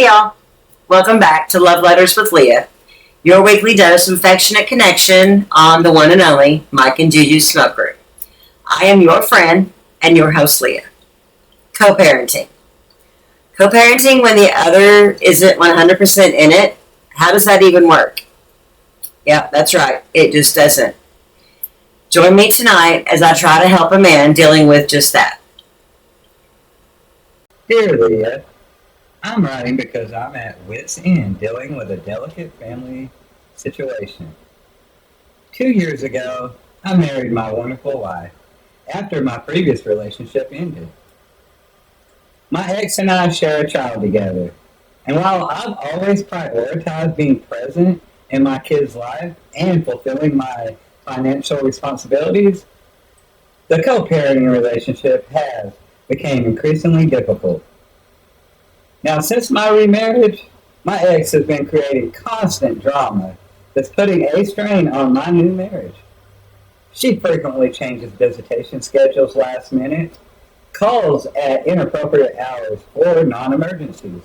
Hey y'all, welcome back to Love Letters with Leah, your weekly dose of affectionate connection on the one and only Mike and Juju Smoke Group. I am your friend and your host Leah. Co-parenting. Co-parenting when the other isn't 100% in it, how does that even work? Yeah, that's right, it just doesn't. Join me tonight as I try to help a man dealing with just that. Dear Leah, I'm writing because I'm at wit's end dealing with a delicate family situation. 2 years ago, I married my wonderful wife after my previous relationship ended. My ex and I share a child together, and while I've always prioritized being present in my kid's life and fulfilling my financial responsibilities, the co-parenting relationship has become increasingly difficult. Now, since my remarriage, my ex has been creating constant drama that's putting a strain on my new marriage. She frequently changes visitation schedules last minute, calls at inappropriate hours for non-emergencies,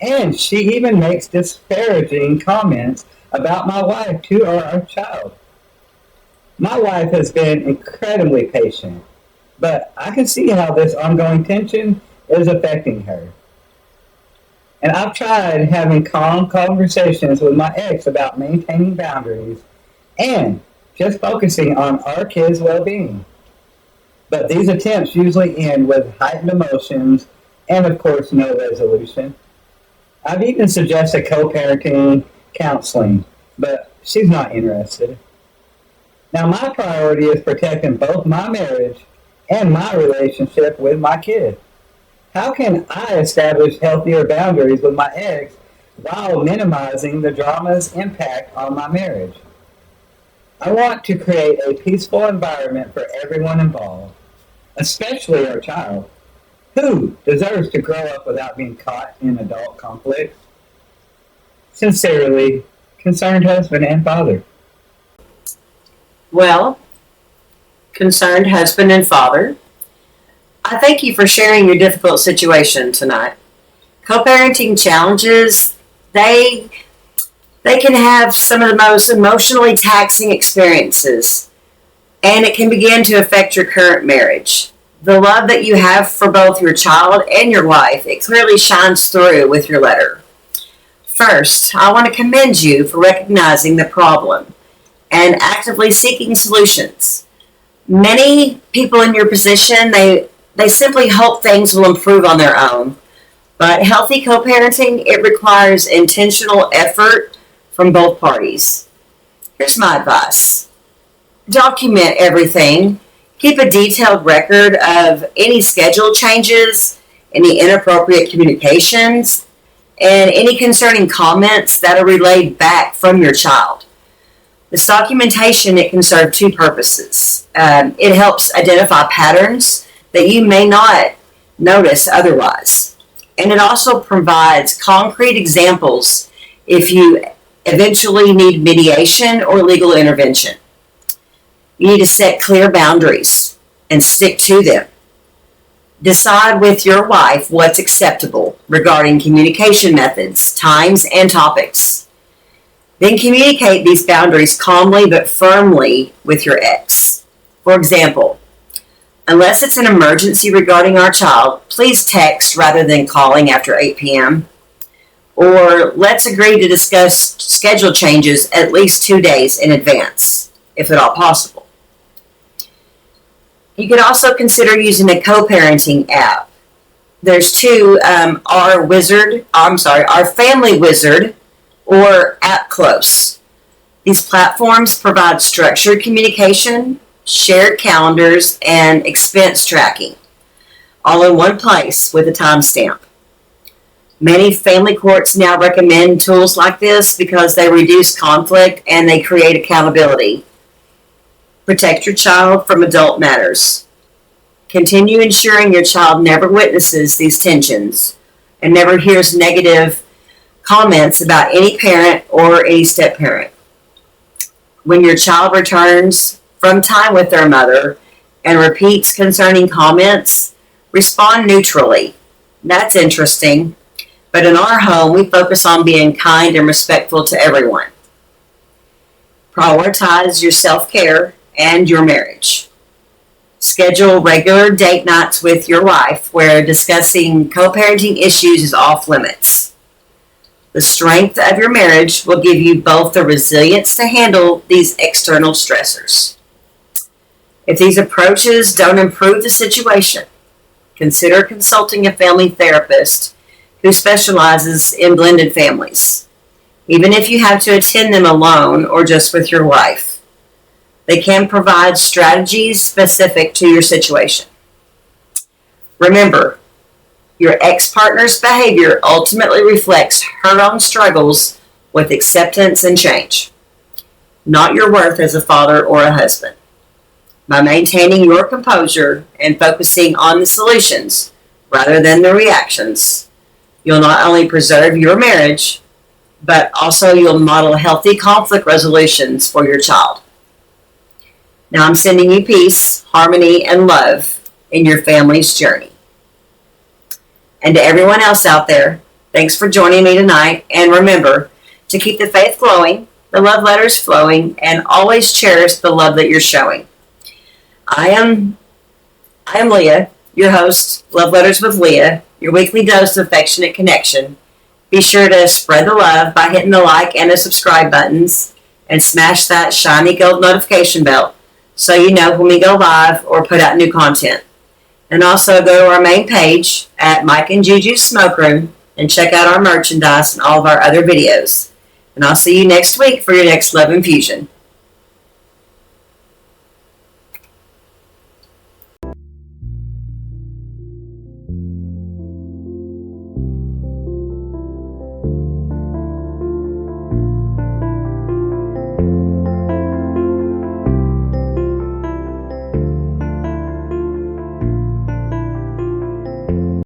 and she even makes disparaging comments about my wife to our child. My wife has been incredibly patient, but I can see how this ongoing tension is affecting her. And I've tried having calm conversations with my ex about maintaining boundaries and just focusing on our kids' well-being. But these attempts usually end with heightened emotions and, of course, no resolution. I've even suggested co-parenting counseling, but she's not interested. Now, my priority is protecting both my marriage and my relationship with my kid. How can I establish healthier boundaries with my ex while minimizing the drama's impact on my marriage? I want to create a peaceful environment for everyone involved, especially our child, who deserves to grow up without being caught in adult conflicts. Sincerely, concerned husband and father. Well, concerned husband and father, I thank you for sharing your difficult situation tonight. Co-parenting challenges, they can have some of the most emotionally taxing experiences, and it can begin to affect your current marriage. The love that you have for both your child and your wife, it clearly shines through with your letter. First, I want to commend you for recognizing the problem and actively seeking solutions. Many people in your position, they simply hope things will improve on their own. But healthy co-parenting, it requires intentional effort from both parties. Here's my advice. Document everything. Keep a detailed record of any schedule changes, any inappropriate communications, and any concerning comments that are relayed back from your child. This documentation, it can serve two purposes. It helps identify patterns that you may not notice otherwise. And it also provides concrete examples if you eventually need mediation or legal intervention. You need to set clear boundaries and stick to them. Decide with your wife what's acceptable regarding communication methods, times, and topics. Then communicate these boundaries calmly but firmly with your ex. For example, unless it's an emergency regarding our child, please text rather than calling after 8 p.m. Or let's agree to discuss schedule changes at least 2 days in advance, if at all possible. You could also consider using a co-parenting app. There's two, our Family Wizard or App Close. These platforms provide structured communication, shared calendars, and expense tracking, all in one place with a timestamp. Many family courts now recommend tools like this because they reduce conflict and they create accountability. Protect your child from adult matters. Continue ensuring your child never witnesses these tensions and never hears negative comments about any parent or any step-parent. When your child returns from time with their mother and repeats concerning comments, respond neutrally. That's interesting. But in our home, we focus on being kind and respectful to everyone. Prioritize your self-care and your marriage. Schedule regular date nights with your wife where discussing co-parenting issues is off limits. The strength of your marriage will give you both the resilience to handle these external stressors. If these approaches don't improve the situation, consider consulting a family therapist who specializes in blended families, even if you have to attend them alone or just with your wife. They can provide strategies specific to your situation. Remember, your ex-partner's behavior ultimately reflects her own struggles with acceptance and change, not your worth as a father or a husband. By maintaining your composure and focusing on the solutions rather than the reactions, you'll not only preserve your marriage, but also you'll model healthy conflict resolutions for your child. Now I'm sending you peace, harmony, and love in your family's journey. And to everyone else out there, thanks for joining me tonight. And remember to keep the faith glowing, the love letters flowing, and always cherish the love that you're showing. I am Leah, your host, Love Letters with Leah, your weekly dose of affectionate connection. Be sure to spread the love by hitting the like and the subscribe buttons and smash that shiny gold notification bell so you know when we go live or put out new content. And also go to our main page at Mike and Juju's Smoke Room and check out our merchandise and all of our other videos. And I'll see you next week for your next Love Infusion.